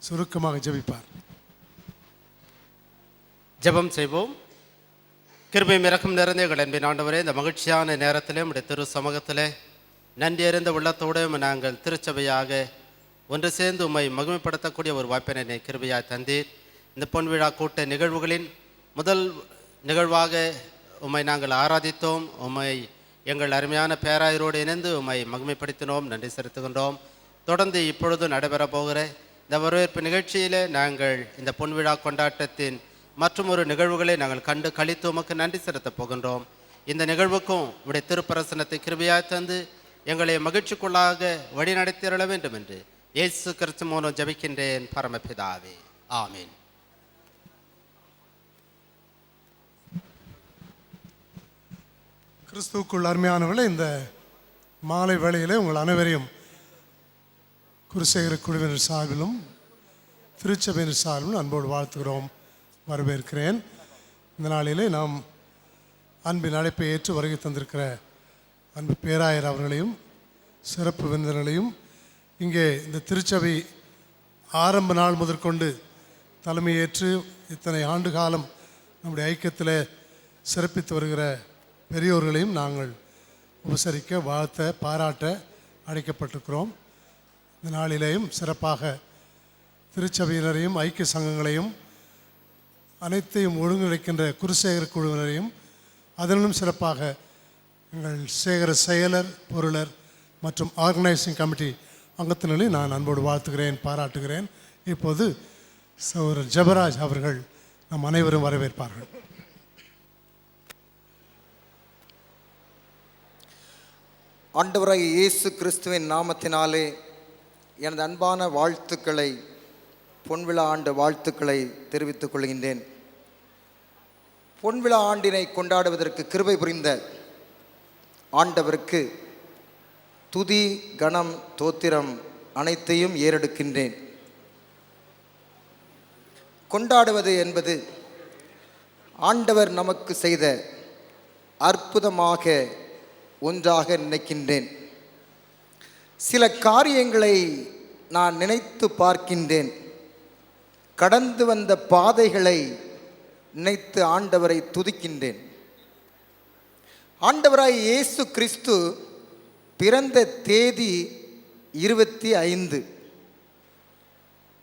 சுருக்கமாக ஜெபிப்பார். ஜெபம் செய்வோம். கிருபையும் இரக்கம் நிறைந்த எங்கள் அன்பின் ஆண்டவரே, இந்த மகிழ்ச்சியான நேரத்திலே உடைய திரு சமூகத்திலே நன்றி அறிந்த உள்ளத்தோடு நாங்கள் திருச்சபையாக ஒன்று சேர்ந்து உம்மை மகிமைப்படுத்தக்கூடிய ஒரு வாய்ப்பினை கிருபையாக தந்தீர். இந்த பொன்விழா கூட்ட நிகழ்வுகளின் முதல் நிகழ்வாக உம்மை நாங்கள் ஆராதித்தோம். உம்மை எங்கள் அருமையான பேராயரோடு இணைந்து உம்மை மகிமைப்படுத்தினோம், நன்றி செலுத்துகின்றோம். தொடர்ந்து இப்பொழுது நடைபெற போகிற இந்த வரவேற்பு நிகழ்ச்சியிலே நாங்கள் இந்த பொன்விழா கொண்டாட்டத்தின் மற்றும் ஒரு நிகழ்வுகளை நாங்கள் கண்டு கழித்து உமக்கு நன்றி செலுத்தப் போகின்றோம். இந்த நிகழ்வுக்கும் உடைய திருப்பரசனத்தை கிருபையாக தந்து எங்களை மகிழ்ச்சிக்குள்ளாக வழி நடத்திட வேண்டும் என்று இயேசு கிறிஸ்து மூலம் ஜெபிக்கின்றேன் பரமபிதாவே, ஆமீன். கிறிஸ்துவுக்குள் அருமையானவர்களே, இந்த மாலை வேளையிலே உங்கள் அனைவரையும் குருசேகர குழுவினர் சார்பிலும் திருச்சபையினர் சார்பிலும் அன்போடு வாழ்த்துகிறோம், வரவேற்கிறேன். இந்த நாளிலே நாம் அன்பின் அழைப்பை ஏற்று வருகை தந்திருக்கிற அன்பு பேராயர் அவர்களையும் சிறப்பு விருந்தினர்களையும், இங்கே இந்த திருச்சபை ஆரம்ப நாள் முதற்கொண்டு தலைமையேற்று இத்தனை ஆண்டு காலம் நம்முடைய ஐக்கியத்தில் சிறப்பித்து வருகிற பெரியோர்களையும் நாங்கள் உபசரிக்க, வாழ்த்த, பாராட்ட அழைக்கப்பட்டிருக்கிறோம். இந்த நாளிலேயும் சிறப்பாக திருச்சபையினரையும் ஐக்கிய சங்கங்களையும் அனைத்தையும் ஒருங்கிணைக்கின்ற குருசேகர குழுவினரையும் அதனிலும் சிறப்பாக எங்கள் சேகர செயலர், பொருளர் மற்றும் ஆர்கனைசிங் கமிட்டி அங்கத்தினரை நான் அன்போடு வாழ்த்துகிறேன், பாராட்டுகிறேன். இப்போது சகோதரர் ஜெபராஜ் அவர்கள் நம் அனைவரும் வரவேற்பார்கள். ஆண்டவராகிய இயேசு கிறிஸ்துவின் நாமத்தினாலே எனது அன்பான வாழ்த்துக்களை, பொன்விழா ஆண்டு வாழ்த்துக்களை தெரிவித்துக் கொள்கின்றேன். பொன்விழா ஆண்டினை கொண்டாடுவதற்கு கிருபை புரிந்த ஆண்டவருக்கு துதி, கணம், தோத்திரம் அனைத்தையும் ஏறெடுக்கின்றேன். கொண்டாடுவது என்பது ஆண்டவர் நமக்கு செய்த அற்புதமாக ஒன்றாக நினைக்கின்றேன். சில காரியங்களை நான் நினைத்து பார்க்கின்றேன். கடந்து வந்த பாதைகளை நினைத்து ஆண்டவரை துதிக்கின்றேன். ஆண்டவராய் இயேசு கிறிஸ்து பிறந்த தேதி 25.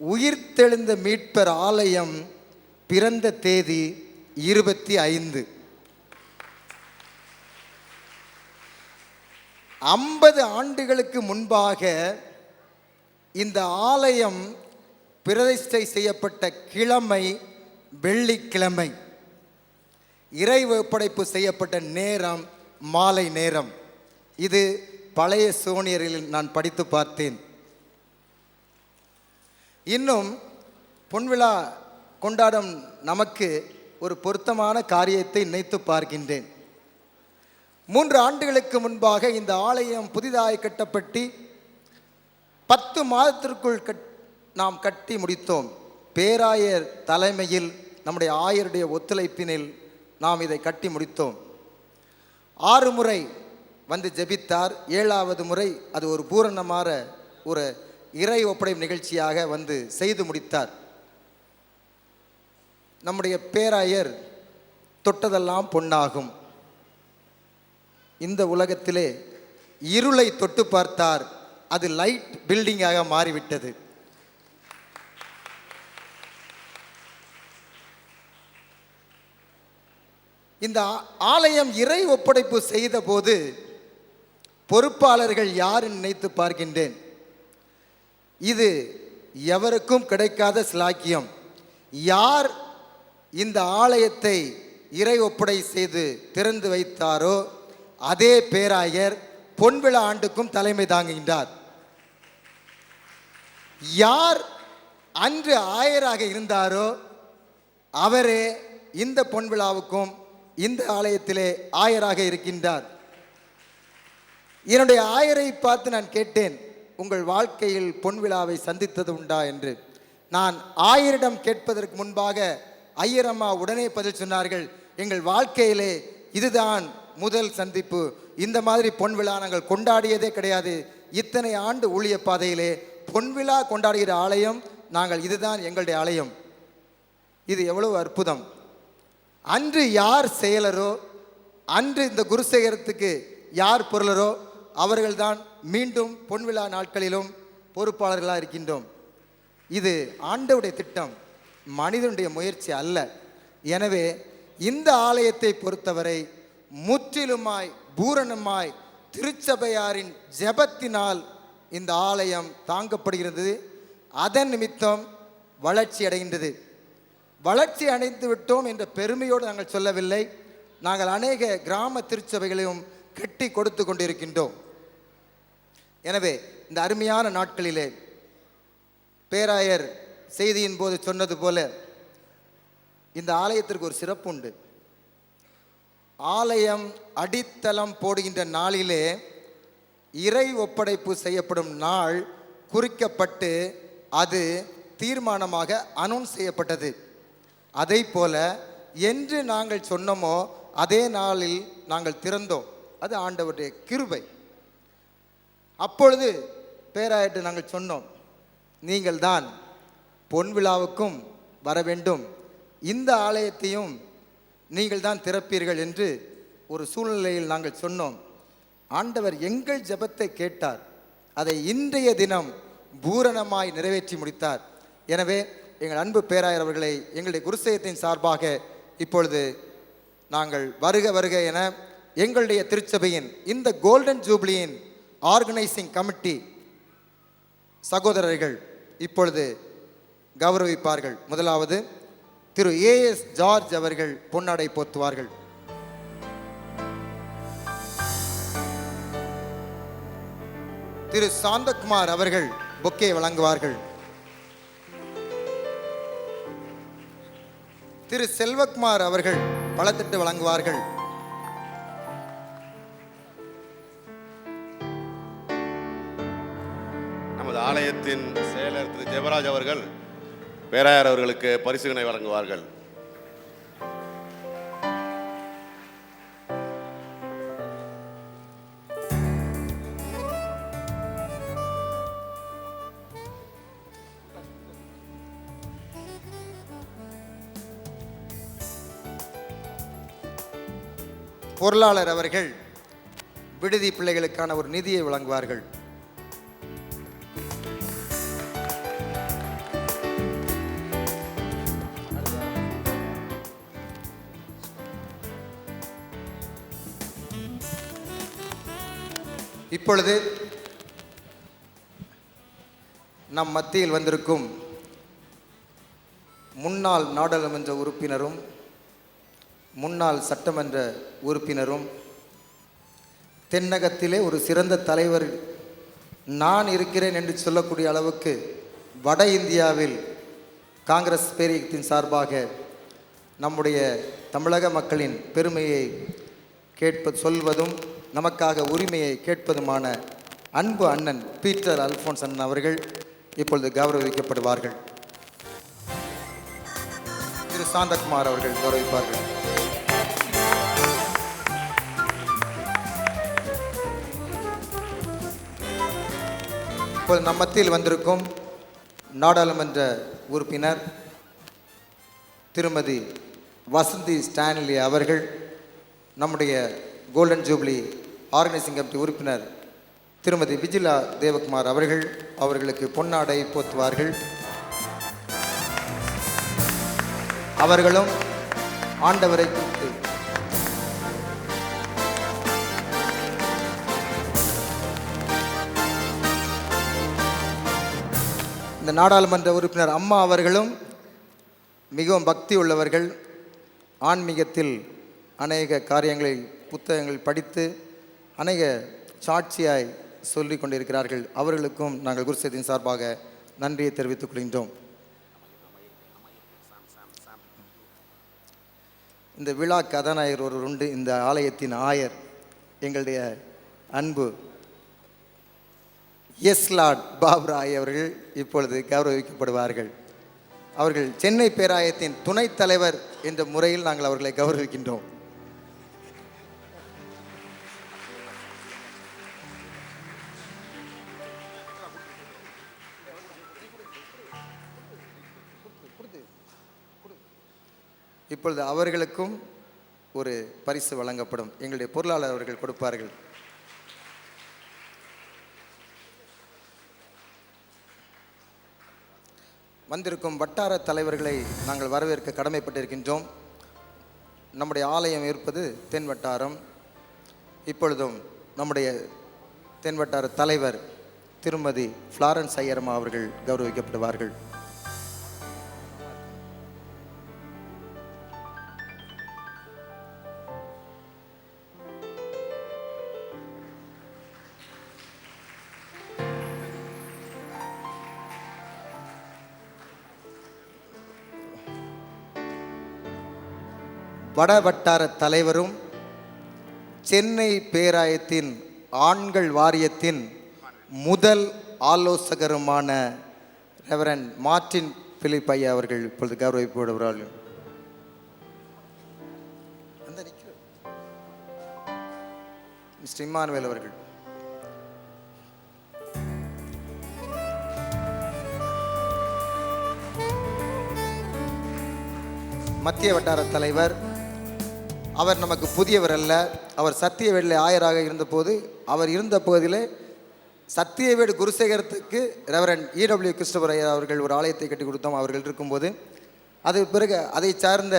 உயிர்த்தெழுந்த மீட்பர் ஆலயம் பிறந்த தேதி 25. 50 ஆண்டுகளுக்கு முன்பாக இந்த ஆலயம் பிரதிஷ்டை செய்யப்பட்ட கிழமை வெள்ளிக்கிழமை. இறை ஒப்படைப்பு செய்யப்பட்ட நேரம் மாலை நேரம். இது பழைய சோனியரில் நான் படித்து பார்த்தேன். இன்னும் பொன்விழா கொண்டாடும் நமக்கு ஒரு பொருத்தமான காரியத்தை நினைத்து பார்க்கின்றேன். 3 ஆண்டுகளுக்கு முன்பாக இந்த ஆலயம் புதிதாய் கட்டப்பட்டு 10 மாதத்திற்குள் நாம் கட்டி முடித்தோம். பேராயர் தலைமையில் நம்முடைய ஆயருடைய ஒத்துழைப்பினில் நாம் இதை கட்டி முடித்தோம். 6 முறை வந்து ஜெபித்தார். 7வது முறை அது ஒரு பூரணமான ஒரு இறை ஒப்படைப்பு நிகழ்ச்சியாக வந்து செய்து முடித்தார். நம்முடைய பேராயர் தொட்டதெல்லாம் பொன்னாகும். இந்த உலகத்திலே இருளை தொட்டு பார்த்தார், அது லைட் பில்டிங்காக மாறிவிட்டது. இந்த ஆலயம் இறை ஒப்படைப்பு செய்த போது பொறுப்பாளர்கள் யார் நினைத்து பார்க்கின்றேன். இது எவருக்கும் கிடைக்காத சிலாக்கியம். யார் இந்த ஆலயத்தை இறை ஒப்படை செய்து திறந்து வைத்தாரோ அதே பேராயர் பொன்விழா ஆண்டுக்கும் தலைமை தாங்குகின்றார். யார் அன்று ஆயராக இருந்தாரோ அவரே இந்த பொன்விழாவுக்கும் இந்த ஆலயத்திலே ஆயராக இருக்கின்றார். என்னுடைய ஆயரை பார்த்து நான் கேட்டேன், உங்கள் வாழ்க்கையில் பொன்விழாவை சந்தித்தது உண்டா என்று. நான் ஆயரிடம் கேட்பதற்கு முன்பாக ஐயரம்மா உடனே பதில் சொன்னார்கள், எங்கள் வாழ்க்கையிலே இதுதான் முதல் சந்திப்பு. இந்த மாதிரி பொன்விழா நாங்கள் கொண்டாடியதே கிடையாது. இத்தனை ஆண்டு ஊழிய பாதையிலே பொன்விழா கொண்டாடுகிற ஆலயம் நாங்கள் இதுதான் எங்களுடைய ஆலயம். இது எவ்வளவு அற்புதம்! அன்று யார் செயலரோ, அன்று இந்த குருசேகரத்துக்கு யார் பொருளரோ அவர்கள்தான் மீண்டும் பொன்விழா நாட்களிலும் பொறுப்பாளர்களாக இருக்கின்றோம். இது ஆண்டவருடைய திட்டம், மனிதனுடைய முயற்சி அல்ல. எனவே இந்த ஆலயத்தை பொறுத்தவரை முற்றிலுமாய் பூரணமாய் திருச்சபையாரின் ஜெபத்தினால் இந்த ஆலயம் தாங்கப்படுகிறது. அதன் நிமித்தம் வளர்ச்சி அடைகின்றது. வளர்ச்சி அடைந்து விட்டோம் என்ற பெருமையோடு நாங்கள் சொல்லவில்லை. நாங்கள் அநேக கிராம திருச்சபைகளையும் கட்டி கொடுத்து கொண்டிருக்கின்றோம். எனவே இந்த அருமையான நாட்களிலே பேராயர் செய்தியின் போது சொன்னது போல இந்த ஆலயத்திற்கு ஒரு சிறப்பு உண்டு. ஆலயம் அடித்தளம் போடுகின்ற நாளிலே இறை ஒப்படைப்பு செய்யப்படும் நாள் குறிக்கப்பட்டு அது தீர்மானமாக அனௌன்ஸ் செய்யப்பட்டது. அதை போல என்று நாங்கள் சொன்னோமோ அதே நாளில் நாங்கள் திறந்தோம். அது ஆண்டவருடைய கிருபை. அப்பொழுது பேராயிட்டு நாங்கள் சொன்னோம், நீங்கள் தான் பொன் விழாவுக்கும் வர வேண்டும், இந்த ஆலயத்தையும் நீங்கள் தான் திறப்பீர்கள் என்று ஒரு சூழ்நிலையில் நாங்கள் சொன்னோம். ஆண்டவர் எங்கள் ஜெபத்தை கேட்டார். அதை இன்றைய தினம் பூரணமாய் நிறைவேற்றி முடித்தார். எனவே எங்கள் அன்பு பேராயர் அவர்களை எங்களுடைய குருசேகத்தின் சார்பாக இப்பொழுது நாங்கள் வருக வருக என எங்களுடைய திருச்சபையின் இந்த கோல்டன் ஜூப்ளியின் ஆர்கனைசிங் கமிட்டி சகோதரர்கள் இப்பொழுது கௌரவிப்பார்கள். முதலாவது திரு ஏஎஸ் ஜார்ஜ் அவர்கள் பொன்னாடை போத்துவார்கள். திரு சாந்தகுமார் அவர்கள் பொக்கே வழங்குவார்கள். திரு செல்வகுமார் அவர்கள் பழத்திட்டு வழங்குவார்கள். நமது ஆலயத்தின் செயலர் திரு ஜெபராஜ் அவர்கள் பேராயர் அவர்களுக்கு பரிசுகளை வழங்குவார்கள். பொருளாளர் அவர்கள் விடுதி பிள்ளைகளுக்கான ஒரு நிதியை வழங்குவார்கள். இப்பொழுது நம் மத்தியில் வந்திருக்கும் முன்னாள் நாடாளுமன்ற உறுப்பினரும் முன்னாள் சட்டமன்ற உறுப்பினரும் தென்னகத்திலே ஒரு சிறந்த தலைவர் நான் இருக்கிறேன் என்று சொல்லக்கூடிய அளவுக்கு வட இந்தியாவில் காங்கிரஸ் பேரியக்கத்தின் சார்பாக நம்முடைய தமிழக மக்களின் பெருமையை சொல்வதும் நமக்காக உரிமையை கேட்பதுமான அன்பு அண்ணன் பீட்டர் அல்போன்ஸ் அண்ணன் அவர்கள் இப்பொழுது கௌரவிக்கப்படுவார்கள். திரு சாந்தகுமார் அவர்கள் கௌரவிப்பார்கள். இப்போது நம் மத்தியில் வந்திருக்கும் நாடாளுமன்ற உறுப்பினர் திருமதி வசந்தி ஸ்டான்லி அவர்கள் நம்முடைய கோல்டன் ஜூப்ளி ஆர்கனைசிங் கமிட்டி உறுப்பினர் திருமதி விஜிலா தேவகுமார் அவர்களுக்கு பொன்னாடை போத்துவார்கள். அவர்களும் ஆண்டவரை குறித்து இந்த நாடாளுமன்ற உறுப்பினர் அம்மா அவர்களும் மிகவும் பக்தி உள்ளவர்கள். ஆன்மீகத்தில் அநேக காரியங்களை புத்தகங்கள் படித்து அநேக சாட்சியாய் சொல்லிக் கொண்டிருக்கிறார்கள். அவர்களுக்கும் நாங்கள் குருசேகத்தின் சார்பாக நன்றியை தெரிவித்துக் கொள்கின்றோம். இந்த விழா கதாநாயகர் ஒருவர் உண்டு. இந்த ஆலயத்தின் ஆயர் எங்களுடைய அன்பு எஸ் லார்ட் பாபுராய் அவர்கள் இப்பொழுது கௌரவிக்கப்படுவார்கள். அவர்கள் சென்னை பேராயத்தின் துணைத் தலைவர் என்ற முறையில் நாங்கள் அவர்களை கௌரவிக்கின்றோம். இப்பொழுது அவர்களுக்கும் ஒரு பரிசு வழங்கப்படும். எங்களுடைய பொருளாளர் அவர்கள் கொடுப்பார்கள். வந்திருக்கும் வட்டார தலைவர்களை நாங்கள் வரவேற்க கடமைப்பட்டிருக்கின்றோம். நம்முடைய ஆலயம் இருப்பது தென் வட்டாரம். இப்பொழுதும் நம்முடைய தென் வட்டார தலைவர் திருமதி ஃப்ளாரன்ஸ் ஐயரம்மா அவர்கள் கௌரவிக்கப்படுவார்கள். வட வட்டார தலைவரும் சென்னை பேராயத்தின் ஆண்கள் வாரியத்தின் முதல் ஆலோசகருமான ரெவரண்ட் மார்ட்டின் பிலிப் ஐயா அவர்கள் இப்பொழுது கௌரவிக்கப்படுகிறார்கள். மிஸ்டர் இம்மானுவேல் அவர்கள், மத்திய வட்டார தலைவர். அவர் நமக்கு புதியவர் அல்ல. அவர் சத்தியவேடில் ஆயராக இருந்தபோது அவர் இருந்த பகுதியில் சத்தியவேடு குருசேகரத்துக்கு ரெவரண்ட் இடபிள்யூ கிறிஸ்டோபர் ஐயா அவர்கள் ஒரு ஆலயத்தை கட்டி கொடுத்தோம் அவர்கள் இருக்கும்போது. அது பிறகு அதை சார்ந்த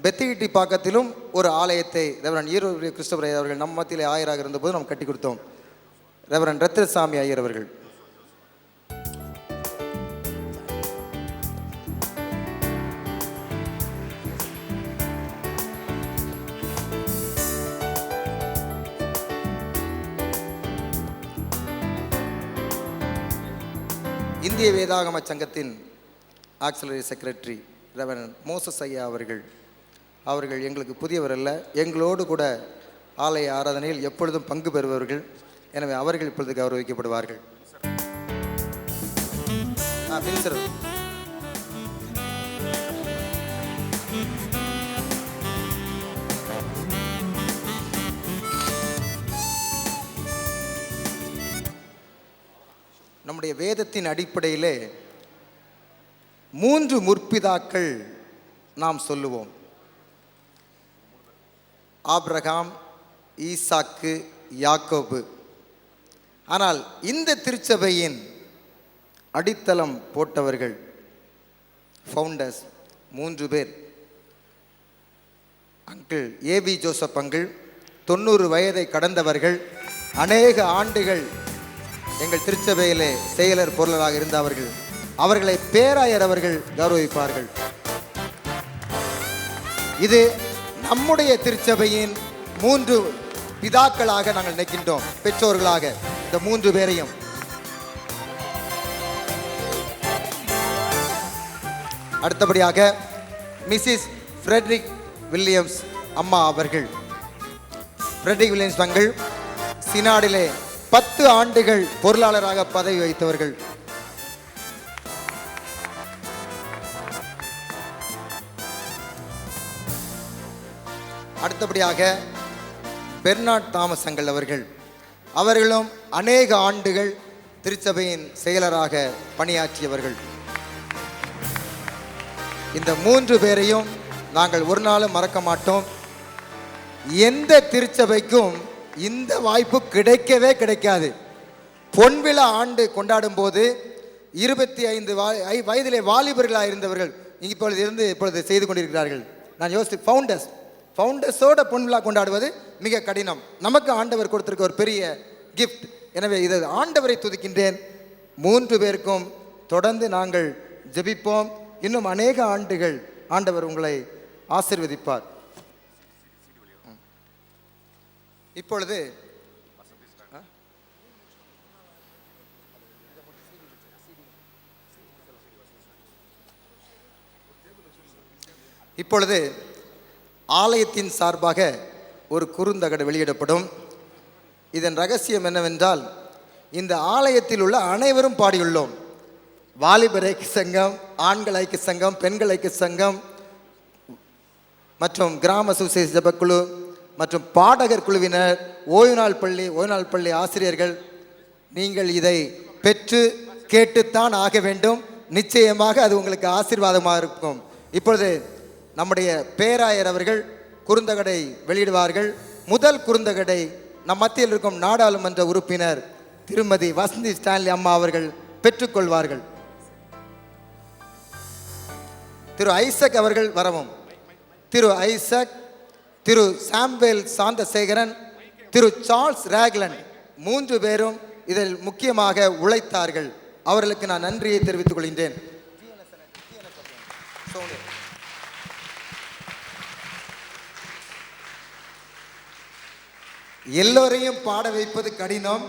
பெத்திகிட்டி பாக்கத்திலும் ஒரு ஆலயத்தை ரெவரண்ட் இடபிள்யூ கிறிஸ்டோபர் ஐயா அவர்கள் நம் மத்தியில் ஆயராக இருந்தபோது நம்ம கட்டி கொடுத்தோம். ரெவரண்ட் ரத்தினசாமி ஐயர் அவர்கள், இந்திய வேதாகம சங்கத்தின் ஆக்சிலரி செக்ரட்டரி ரெவரண்ட் மோசஸ் ஐயா அவர்கள் எங்களுக்கு புதியவர் அல்ல. எங்களோடு கூட ஆலய ஆராதனையில் எப்பொழுதும் பங்கு பெறுபவர்கள். எனவே அவர்கள் இப்பொழுது கௌரவிக்கப்படுவார்கள். நம்முடைய வேதத்தின் அடிப்படையிலே 3 முற்பிதாக்கள் நாம் சொல்லுவோம். ஆபிரகாம், ஈசாக்கு, யாக்கோபு. ஆனால் இந்த திருச்சபையின் அடித்தளம் போட்டவர்கள், ஃபவுண்டர்ஸ் 3 பேர். அங்கிள் ஏபி ஜோசப் அங்கிள் 90 வயதை கடந்தவர்கள், அநேக ஆண்டுகள் எங்கள் திருச்சபையிலே செயலர் பொருளராக இருந்தவர்கள். அவர்களை பேராயர் அவர்கள் கௌரவிப்பார்கள். இது நம்முடைய திருச்சபையின் 3 பிதாக்களாக நாங்கள் நினைக்கின்றோம், பெற்றோர்களாக இந்த 3 பேரையும். அடுத்தபடியாக மிஸ்ஸஸ் ஃப்ரெட்ரிக் வில்லியம்ஸ் அம்மா அவர்கள். ஃப்ரெட்ரிக் வில்லியம்ஸ் தங்கள் சினாடிலே 10 ஆண்டுகள் பொருளாளராக பதவி வகித்தவர்கள். அடுத்தபடியாக பெர்னார்ட் தாமஸ் அங்கிள் அவர்களும் அநேக ஆண்டுகள் திருச்சபையின் செயலராக பணியாற்றியவர்கள். இந்த 3 பேரையும் நாங்கள் ஒரு நாளும் மறக்க மாட்டோம். எந்த திருச்சபைக்கும் இந்த வாய்ப்பு கிடைக்கவே கிடைக்காது. பொன்விழா ஆண்டு கொண்டாடும் போது 25 வயதிலே வாலிபர்களாக இருந்தவர்கள் இப்பொழுது செய்து கொண்டிருக்கிறார்கள். நான் யோசித்து ஃபவுண்டர்ஸோட பொன்விழா கொண்டாடுவது மிக கடினம். நமக்கு ஆண்டவர் கொடுத்திருக்க ஒரு பெரிய கிஃப்ட். எனவே இதை ஆண்டவரை துதிக்கின்றேன். 3 பேருக்கும் தொடர்ந்து நாங்கள் ஜெபிப்போம். இன்னும் அநேக ஆண்டுகள் ஆண்டவர் உங்களை ஆசீர்வதிப்பார். இப்பொழுது ஆலயத்தின் சார்பாக ஒரு குறுந்தகடு வெளியிடப்படும். இதன் ரகசியம் என்னவென்றால், இந்த ஆலயத்தில் உள்ள அனைவரும் பாடியுள்ளோம். வாலிபர் ஐக்கிய சங்கம், ஆண்கள் ஐக்கிய சங்கம், பெண்கள் ஐக்கிய சங்கம் மற்றும் கிராம சுசேஷ ஜபக்குழு மற்றும் பாடகர் குழுவினர், ஓய்வுநாள் பள்ளி ஆசிரியர்கள், நீங்கள் இதை பெற்று கேட்டுத்தான் ஆக வேண்டும். நிச்சயமாக அது உங்களுக்கு ஆசீர்வாதமாக இருக்கும். இப்பொழுது நம்முடைய பேராயர் அவர்கள் குறுந்தகடை வெளியிடுவார்கள். முதல் குறுந்தகடை நம் மத்தியில் இருக்கும் நாடாளுமன்ற உறுப்பினர் திருமதி வசந்தி ஸ்டான்லி அம்மா அவர்கள் பெற்றுக்கொள்வார்கள். திரு ஐசக் அவர்கள் வரவும். திரு ஐசக், திரு சாம்வேல் சாந்தசேகரன், திரு சார்ல்ஸ் ராக்லன் 3 பேரும் இதில் முக்கியமாக உழைத்தார்கள். அவர்களுக்கு நான் நன்றியை தெரிவித்துக் கொள்கின்றேன். எல்லோரையும் பாட வைப்பது கடினம்.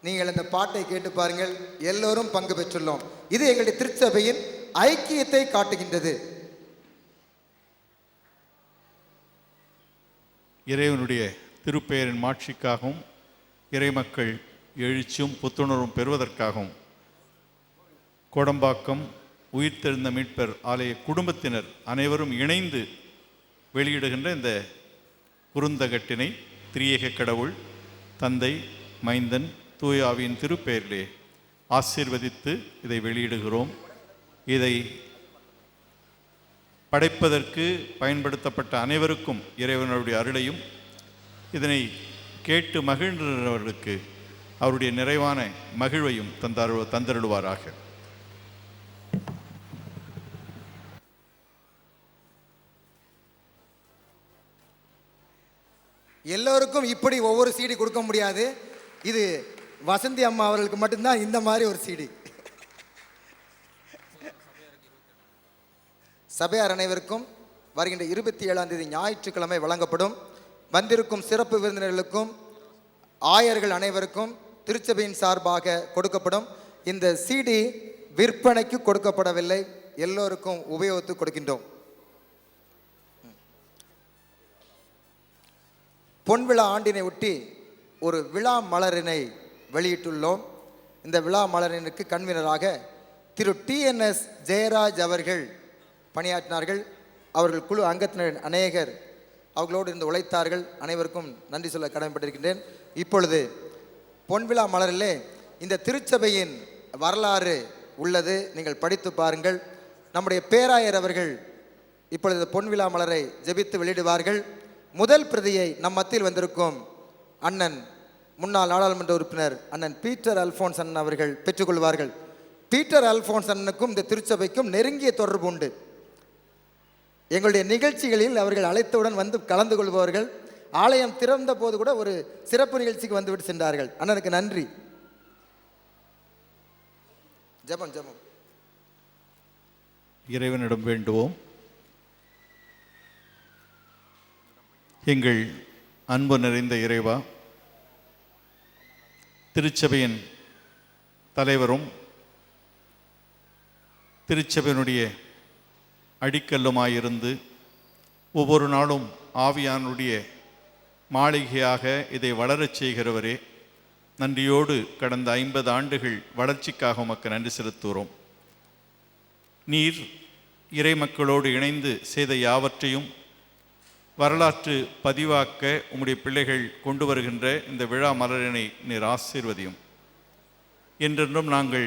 நீங்கள் இந்த பாட்டை கேட்டு பாருங்கள். எல்லோரும் பங்கு பெற்றுள்ளோம். இது எங்களுடைய திருச்சபையின் ஐக்கியத்தை காட்டுகின்றது. இறைவனுடைய திருப்பெயரின் மாட்சிக்காகவும் இறைமக்கள் எழுச்சியும் புத்துணர்வும் பெறுவதற்காகவும் கோடம்பாக்கம் உயிர்த்தெழுந்த மீட்பர் ஆலய குடும்பத்தினர் அனைவரும் இணைந்து வெளியிடுகின்ற இந்த குறுந்தகட்டினை திரியேக கடவுள் தந்தை, மைந்தன், தூய ஆவியின் திருப்பெயரிலே ஆசீர்வதித்து இதை வெளியிடுகிறோம். இதை படைப்பதற்கு பயன்படுத்தப்பட்ட அனைவருக்கும் இறைவனுடைய அருளையும், இதனை கேட்டு மகிழ்ந்தவர்களுக்கு அவருடைய நிறைவான மகிழ்வையும் தந்தருளுவாராக. எல்லோருக்கும் இப்படி ஒவ்வொரு சீடி கொடுக்க முடியாது. இது வசந்தி அம்மா அவர்களுக்கு மட்டும்தான் இந்த மாதிரி ஒரு சீடி. சபையார் அனைவருக்கும் வருகின்ற 27ஆம் தேதி ஞாயிற்றுக்கிழமை வழங்கப்படும். வந்திருக்கும் சிறப்பு விருந்தினர்களுக்கும் ஆயர்கள் அனைவருக்கும் திருச்சபையின் சார்பாக கொடுக்கப்படும். இந்த சீடி விற்பனைக்கு கொடுக்கப்படவில்லை, எல்லோருக்கும் உபயோகித்து கொடுக்கின்றோம். பொன்விழா ஆண்டினை ஒட்டி ஒரு விழா மலரினை வெளியிட்டுள்ளோம். இந்த விழா மலரினுக்கு கன்வீனராக திரு TNS ஜெயராஜ் அவர்கள் பணியாற்றினார்கள். அவர்கள் குழு அங்கத்தினர் அநேகர் அவர்களோடு இருந்து உழைத்தார்கள். அனைவருக்கும் நன்றி சொல்ல கடமைப்பட்டிருக்கின்றேன். இப்பொழுது பொன்விழா மலரிலே இந்த திருச்சபையின் வரலாறு உள்ளது, நீங்கள் படித்து பாருங்கள். நம்முடைய பேராயர் அவர்கள் இப்பொழுது பொன்விழா மலரை ஜெபித்து வெளியிடுவார்கள். முதல் பிரதியை நம் மத்தியில் வந்திருக்கும் அண்ணன் முன்னாள் நாடாளுமன்ற உறுப்பினர் அண்ணன் பீட்டர் அல்போன்ஸ் அண்ணன் அவர்கள் பெற்றுக்கொள்வார்கள். பீட்டர் அல்போன்ஸ் அண்ணனுக்கும் இந்த திருச்சபைக்கும் நெருங்கிய தொடர்பு உண்டு. எங்களுடைய நிகழ்ச்சிகளில் அவர்கள் அழைத்தவுடன் வந்து கலந்து கொள்பவர்கள். ஆலயம் திறந்த போது கூட ஒரு சிறப்பு நிகழ்ச்சிக்கு வந்துவிட்டு சென்றார்கள். அண்ணனுக்கு நன்றி. ஜெபம் ஜெபம். இறைவனிடம் வேண்டுவோம். எங்கள் அன்பு நிறைந்த இறைவா, திருச்சபையின் தலைவரும் திருச்சபையினுடைய அடிக்கல்லுமாயிருந்து ஒவ்வொரு நாளும் ஆவியானுடைய மாளிகையாக இதை வளரச் செய்கிறவரே, நன்றியோடு கடந்த 50 ஆண்டுகள் வளர்ச்சிக்காக உமக்கு நன்றி செலுத்துகிறோம். நீர் இறை மக்களோடு இணைந்து செய்த யாவற்றையும் வரலாற்று பதிவாக்க உம்முடைய பிள்ளைகள் கொண்டு வருகின்ற இந்த விழா மலரினை நீர் ஆசீர்வதியும். என்றென்றும் நாங்கள்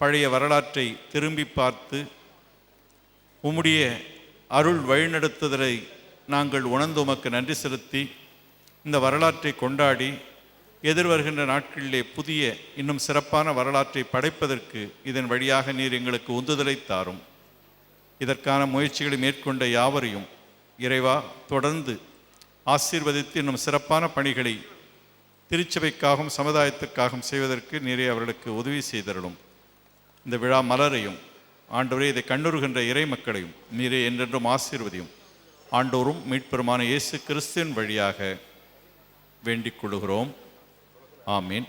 பழைய வரலாற்றை திரும்பி பார்த்து உம்முடைய அருள் வழிநடத்துதலை நாங்கள் உணர்ந்து உமக்கு நன்றி செலுத்தி இந்த வரலாற்றை கொண்டாடி எதிர்வருகின்ற நாட்களிலே புதிய இன்னும் சிறப்பான வரலாற்றை படைப்பதற்கு இதன் வழியாக நீர் எங்களுக்கு உந்துதலை தாரும். இதற்கான முயற்சிகளை மேற்கொண்ட யாவரையும் இறைவா தொடர்ந்து ஆசீர்வதித்து இன்னும் சிறப்பான பணிகளை திருச்சபைக்காகவும் சமுதாயத்திற்காகவும் செய்வதற்கு நீரே அவர்களுக்கு உதவி செய்தருளும். இந்த விழா மலரையும் ஆண்டவரே இதை கண்ணுறுகின்ற இறை மக்களையும் நீரே என்றென்றும் ஆசீர்வதியும். ஆண்டோரும் மீட்பெருமான இயேசு கிறிஸ்துவின் வழியாக வேண்டிக் கொள்கிறோம். ஆமீன்.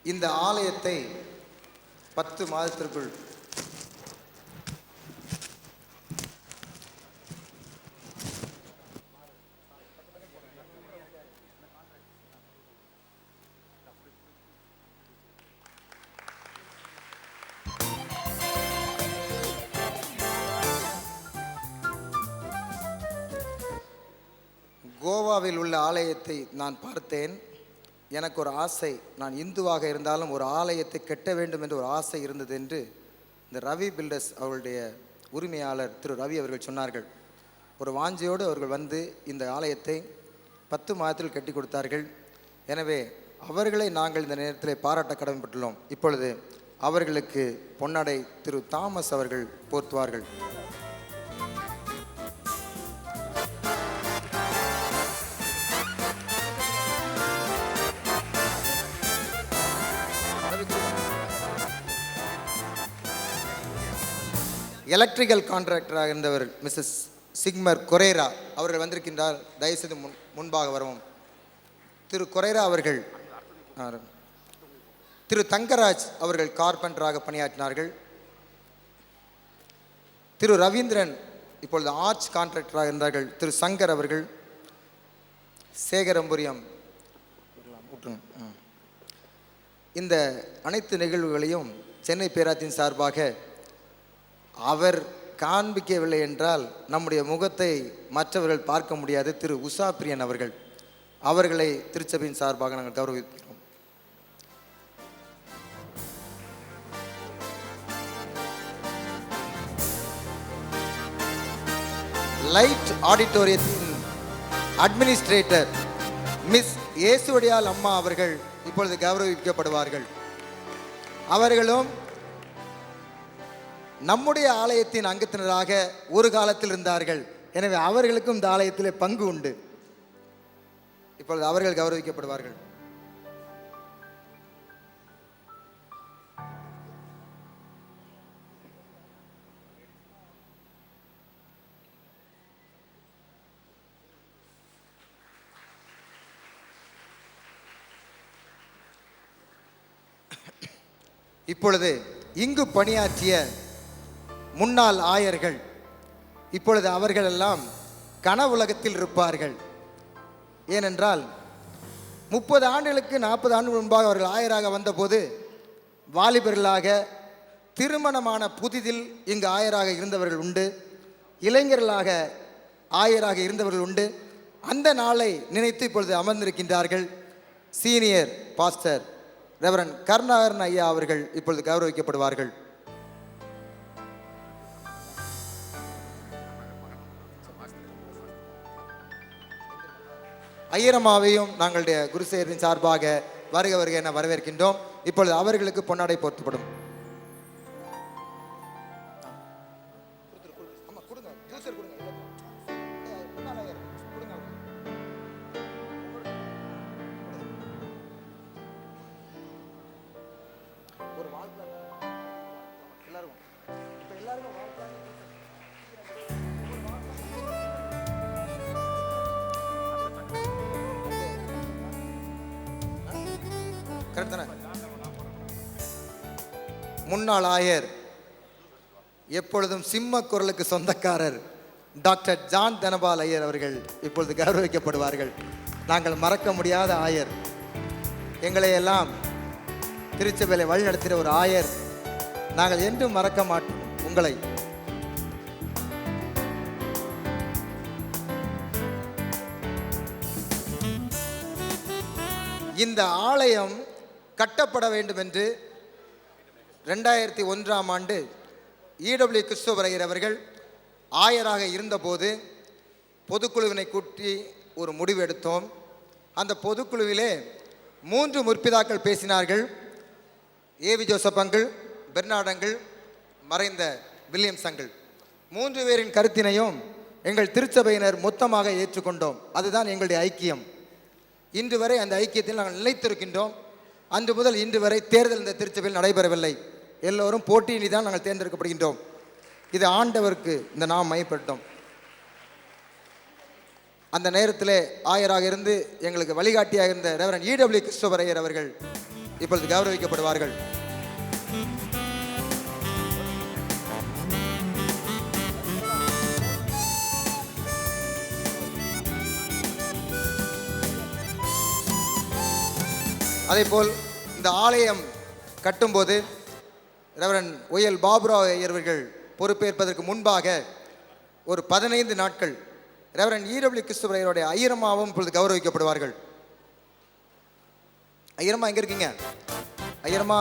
இந்த ஆலயத்தை 10 மாதத்திற்குள் கோவாவில் உள்ள ஆலயத்தை நான் பார்த்தேன். எனக்கு ஒரு ஆசை, நான் இந்துவாக இருந்தாலும் ஒரு ஆலயத்தை கட்ட வேண்டும் என்று ஒரு ஆசை இருந்தது என்று இந்த ரவி பில்டர்ஸ் அவருடைய உரிமையாளர் திரு ரவி அவர்கள் சொன்னார்கள். ஒரு வாஞ்சையோடு அவர்கள் வந்து இந்த ஆலயத்தை 10 மாதத்தில் கட்டி கொடுத்தார்கள். எனவே அவர்களை நாங்கள் இந்த நேரத்தில் பாராட்ட கடமைப்பட்டுள்ளோம். இப்பொழுது அவர்களுக்கு பொன்னாடை திரு தாமஸ் அவர்கள் போர்த்துவார்கள். எலக்ட்ரிக்கல் கான்ட்ராக்டராக இருந்தவர் மிஸ்ஸஸ் சிக்மர் கொரேரா அவர்கள் வந்திருக்கின்றார். தயவுசெய்து முன்பாக வரவும். திரு கொரேரா அவர்கள். திரு தங்கராஜ் அவர்கள் கார்பெண்டராக பணியாற்றினார்கள். திரு ரவீந்திரன் இப்பொழுது ஆர்ச் கான்ட்ராக்டராக இருந்தார்கள். திரு சங்கர் அவர்கள். சேகரம்புரியம். இந்த அனைத்து நிகழ்வுகளையும் சென்னை பேராட்சியின் சார்பாக அவர் காண்பிக்கவில்லை என்றால் நம்முடைய முகத்தை மற்றவர்கள் பார்க்க முடியாது. திரு உஷா பிரியன் அவர்கள், அவர்களை திருச்சபையின் சார்பாக நாங்கள் கௌரவிக்கிறோம். லைட் ஆடிட்டோரியத்தின் அட்மினிஸ்ட்ரேட்டர் மிஸ் ஏசுவடியால் அம்மா அவர்கள் இப்பொழுது கௌரவிக்கப்படுவார்கள். அவர்களும் நம்முடைய ஆலயத்தின் அங்கத்தினராக ஒரு காலத்தில் இருந்தார்கள். எனவே அவர்களுக்கும் இந்த ஆலயத்திலே பங்கு உண்டு. இப்பொழுது அவர்கள் கௌரவிக்கப்படுவார்கள். இப்பொழுது இங்கு பணியாற்றிய முன்னாள் ஆயர்கள், இப்பொழுது அவர்கள் எல்லாம் கனவுலகத்தில் இருப்பார்கள். ஏனென்றால் 30 ஆண்டுகளுக்கு 40 ஆண்டுகள் முன்பாக அவர்கள் ஆயராக வந்தபோது வாலிபர்களாக திருமணமான புதிதில் இங்கு ஆயராக இருந்தவர்கள் உண்டு, இளைஞர்களாக ஆயராக இருந்தவர்கள் உண்டு. அந்த நாளை நினைத்து இப்பொழுது அமர்ந்திருக்கின்றார்கள். சீனியர் பாஸ்டர் ரெவரன் கருணாகரன் ஐயா அவர்கள் இப்பொழுது கௌரவிக்கப்படுவார்கள். ஐயரம்மாவையும் நாங்களுடைய குருசேரின் சார்பாக வருக வருக என வரவேற்கின்றோம். இப்பொழுது அவர்களுக்கு பொன்னாடை போர்த்தப்படும். முன்னாள் ஆயர், எப்பொழுதும் சிம்ம குரலுக்கு சொந்தக்காரர் டாக்டர் ஜான் தனபால் ஐயர் அவர்கள் இப்பொழுது கௌரவிக்கப்படுவார்கள். நாங்கள் மறக்க முடியாத ஆயர், எங்களை எல்லாம் திருச்சபையில வழி நடத்துகிற ஒரு ஆயர். நாங்கள் என்றும் மறக்க மாட்டோம் உங்களை. இந்த ஆலயம் கட்டப்பட வேண்டும் என்று 2001ஆம் ஆண்டு இடபிள்யூ கிறிஸ்தோபர் அவர்கள் ஆயராக இருந்தபோது பொதுக்குழுவினை கூட்டி ஒரு முடிவு எடுத்தோம். அந்த பொதுக்குழுவிலே 3 முற்பிதாக்கள் பேசினார்கள். AV Joseph uncle, Bernard uncle, மறைந்த வில்லியம்ஸ் அங்கிள். 3 பேரின் கருத்தினையும் எங்கள் திருச்சபையினர் மொத்தமாக ஏற்றுக்கொண்டோம். அதுதான் எங்களுடைய ஐக்கியம். இன்று வரை அந்த ஐக்கியத்தில் நாங்கள் நிலைத்திருக்கின்றோம். அன்று முதல் இன்று வரை தேர்தல் இந்த திருச்சபையில் நடைபெறவில்லை. எல்லோரும் போட்டியின்றி தான் நாங்கள் தேர்ந்தெடுக்கப்படுகின்றோம். இது ஆண்டவருக்கு இந்த நாம் மையப்பட்டோம். அந்த நேரத்தில் ஆயராக இருந்து எங்களுக்கு வழிகாட்டியாக இருந்த ரெவரன் இடபிள்யூ கிறிஸ்தோபர் ஐயர் அவர்கள் இப்பொழுது கௌரவிக்கப்படுவார்கள். அதேபோல் இந்த ஆலயம் கட்டும்போது ரெவரன் ஒய்எல் பாபுராவ் ஐயர் அவர்கள் பொறுப்பேற்பதற்கு முன்பாக ஒரு 15 நாட்கள் ரெவரன் இடபிள்யூ கிறிஸ்துவரையருடைய ஐயரமாவும் இப்பொழுது கௌரவிக்கப்படுவார்கள். ஐயரம்மா எங்க இருக்கீங்க? ஐயரம்மா,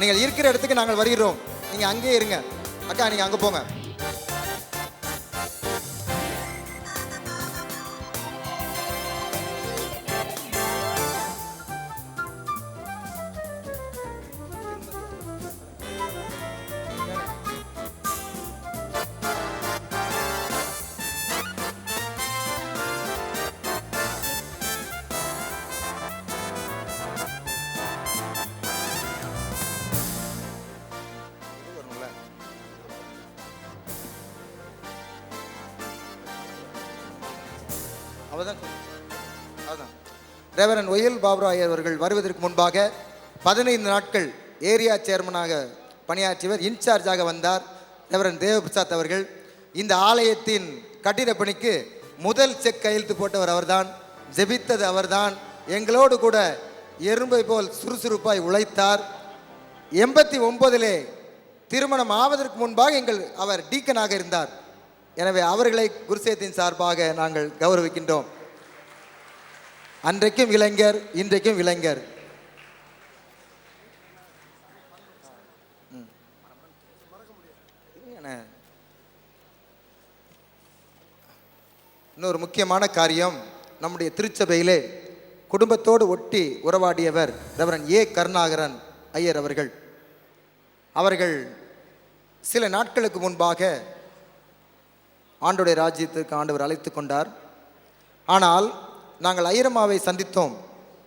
நீங்கள் இருக்கிற இடத்துக்கு நாங்கள் வருகிறோம், நீங்க அங்கே இருங்க. அக்கா, நீங்க அங்க போங்க. ரெவரன் ஒய்எல் பாபுராவ் ஐயர் அவர்கள் வருவதற்கு முன்பாக 15 நாட்கள் ஏரியா சேர்மனாக பணியாற்றியவர், இன்சார்ஜாக வந்தார் ரெவரன் தேவபிரசாத் அவர்கள். இந்த ஆலயத்தின் கட்டிட பணிக்கு முதல் செக் கையெழுத்து போட்டவர் அவர்தான், ஜெபித்தது அவர்தான், எங்களோடு கூட எறும்பை போல் சுறுசுறுப்பாய் உழைத்தார். 89 திருமணம் ஆவதற்கு முன்பாக அவர் டீக்கனாக இருந்தார். எனவே அவர்களை குருசேத்தின் சார்பாக நாங்கள் கௌரவிக்கின்றோம். அன்றைக்கும் இளைஞர், இன்றைக்கும் இளைஞர். இன்னொரு முக்கியமான காரியம், நம்முடைய திருச்சபையிலே குடும்பத்தோடு ஒட்டி உறவாடியவர் ரெவரன் ஏ கருணாகரன் ஐயர் அவர்கள். அவர்கள் சில நாட்களுக்கு முன்பாக ஆண்டோடைய ராஜ்யத்துக்கு ஆண்டவர் அழைத்து கொண்டார். ஆனால் நாங்கள் ஐயரம்மாவை சந்தித்தோம்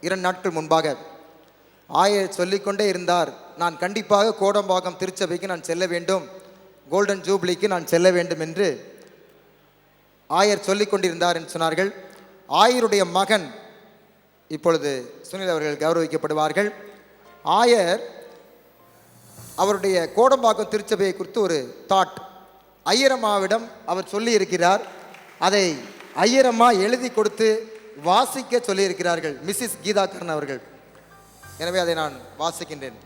2 நாட்கள் முன்பாக. ஆயர் சொல்லிக்கொண்டே இருந்தார், நான் கண்டிப்பாக கோடம்பாக்கம் திருச்சபைக்கு நான் செல்ல வேண்டும், கோல்டன் ஜூப்ளிக்கு நான் செல்ல வேண்டும் என்று ஆயர் சொல்லிக் கொண்டிருந்தார் என்று சொன்னார்கள். ஆயருடைய மகன் இப்பொழுது சுனில் அவர்கள் கௌரவிக்கப்படுவார்கள். ஆயர் அவருடைய கோடம்பாக்கம் திருச்சபையை குறித்து ஒரு தாட் ஐயரம்மாவிடம் அவர் சொல்லி இருக்கிறார். அதை ஐயரம்மா எழுதி கொடுத்து வாசிக்க சொல்லியிருக்கிறார்கள், மிஸ்ஸஸ் கீதாகரன் அவர்கள். எனவே அதை நான் வாசிக்கின்றேன்.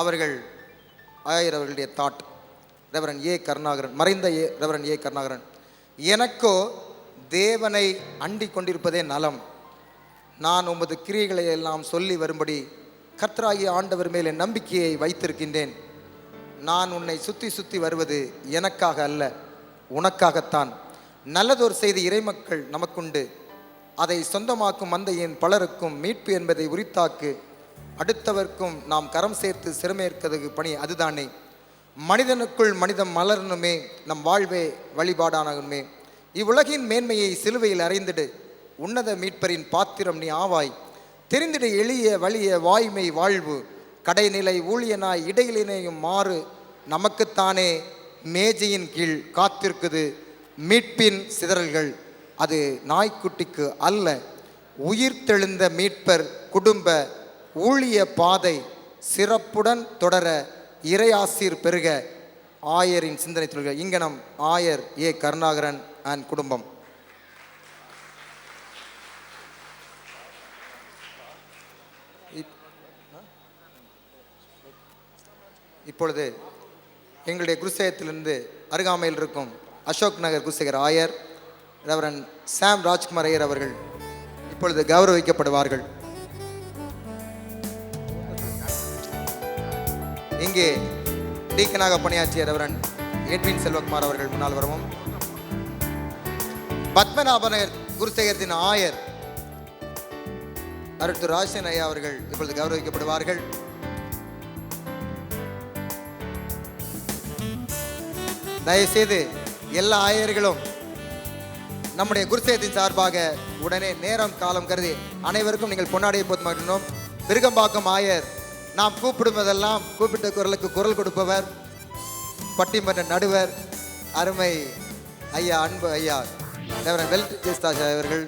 அவர்கள் ஆயர் அவர்களுடைய தாட், ரெவரன் ஏ கருணாகரன், மறைந்த ரெவரன் ஏ கருணாகரன். எனக்கோ தேவனை அண்டிக் கொண்டிருப்பதே நலம். நான் உமது கிரியைகளை எல்லாம் சொல்லி வரும்படி கர்த்தராகிய ஆண்டவர் மேல் என் நம்பிக்கையை வைத்திருக்கின்றேன். நான் உன்னை சுற்றி சுற்றி வருவது எனக்காக அல்ல, உனக்காகத்தான். நல்லதொரு செய்தி இறைமக்கள் நமக்குண்டு, அதை சொந்தமாக்கும் மந்தையின் பலருக்கும் மீட்பு என்பதை உரித்தாக்கு. அடுத்தவர்க்கும் நாம் கரம் சேர்த்து சிரமேற்கிறது பணி அதுதானே. மனிதனுக்குள் மனிதம் மலரணுமே, நம் வாழ்வே வழிபாடானமே. இவ்வுலகின் மேன்மையை சிலுவையில் அறைந்திடு, உன்னத மீட்பரின் பாத்திரம் நீ ஆவாய். தெரிந்திடு எளிய வலிய வாய்மை வாழ்வு, கடைநிலை ஊழியனாய் இடையிலேயும் மாறு. நமக்குத்தானே மேஜையின் கீழ் காத்திருக்குது மீட்பின் சிதறல்கள், அது நாய்க்குட்டிக்கு அல்ல. உயிர்த்தெழுந்த மீட்பர் குடும்ப ஊழிய பாதை சிறப்புடன் தொடர இறையாசீர் பெருக. ஆயரின் சிந்தனை தொழில்கள் இங்கனம் ஆயர் ஏ கருணாகரன் அண்ட் குடும்பம். இப்பொழுது எங்களுடைய குருசேகத்திலிருந்து அருகாமையில் இருக்கும் அசோக் நகர் குருசேகர் ஆயர் ரெவரன் சாம் ராஜ்குமார் ஐயர் அவர்கள் இப்பொழுது கௌரவிக்கப்படுவார்கள். இங்கே டீக்கனாக பணியாற்றிய ரெவரன் எட்வின் செல்வகுமார் அவர்கள் முன்னால் வரவும். பத்மநாபநகர் குருசேகரத்தின் ஆயர் அருட்டு ராஜன் ஐயா அவர்கள் இப்பொழுது கௌரவிக்கப்படுவார்கள். தயவுசெய்து எல்லா ஆயர்களும் நம்முடைய குருசேகத்தின் சார்பாக உடனே நேரம் காலம் கருதி அனைவருக்கும் நீங்கள் பொன்னாடியை போது மாட்டோம். விருகம்பாக்கம் ஆயர் நாம் கூப்பிடுவதெல்லாம் கூப்பிட்ட குரலுக்கு குரல் கொடுப்பவர், பட்டிமன்ற நடுவர், அருமை ஐயா அன்பு ஐயா வெல்டிஜேஸ்தாஸ் அவர்கள்.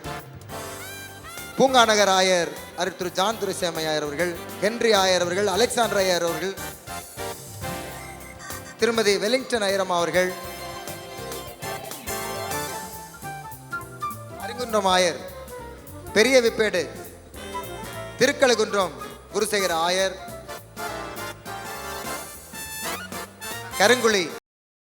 பூங்காநகர் ஆயர் திரு ஜான் துரைசாமி ஆயர் அவர்கள், ஹென்றி ஆயர் அவர்கள், அலெக்சாண்டர் ஐயர் அவர்கள், திருமதி வெலிங்டன் ஐயரம் அவர்கள், அரிங்குன்றம் ஆயர், பெரிய விப்பேடு திருக்கழுகுன்றம் குருசேகர ஆயர், கருங்குழி